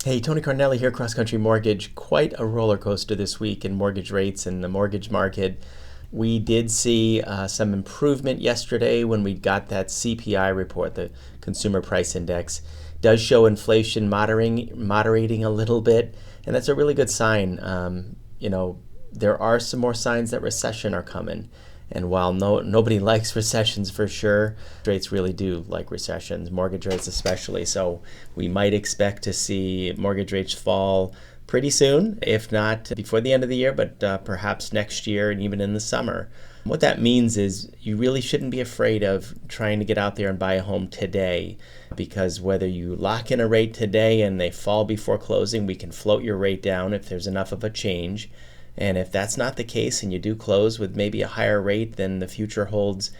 Hey, Tony Cardinali here, CrossCountry Mortgage. Quite a roller coaster this week in mortgage rates and the mortgage market. We did see some improvement yesterday when we got that CPI report, the Consumer Price Index. Does show inflation moderating a little bit, and that's a really good sign. There are some more signs that recession are coming. And while nobody likes recessions for sure, rates really do like recessions, mortgage rates especially. So we might expect to see mortgage rates fall pretty soon, if not before the end of the year, but perhaps next year and even in the summer. What that means is you really shouldn't be afraid of trying to get out there and buy a home today, because whether you lock in a rate today and they fall before closing, we can float your rate down if there's enough of a change. And if that's not the case and you do close with maybe a higher rate than the future holds,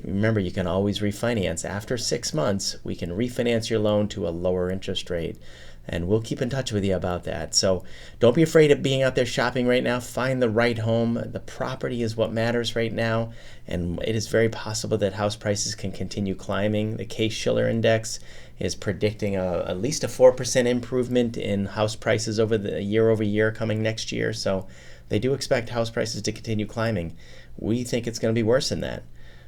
remember you can always refinance. After 6 months, we can refinance your loan to a lower interest rate. And we'll keep in touch with you about that. So don't be afraid of being out there shopping right now. Find the right home. The property is what matters right now. And it is very possible that house prices can continue climbing. The Case-Shiller Index is predicting at least a 4% improvement in house prices over the year coming next year. So they do expect house prices to continue climbing. We think it's going to be worse than that.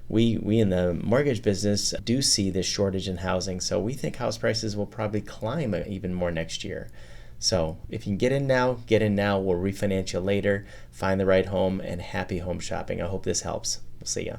We in the mortgage business do see this shortage in housing, so we think house prices will probably climb even more next year. So if you can get in now, get in now. We'll refinance you later. Find the right home, and happy home shopping. I hope this helps. We'll see ya.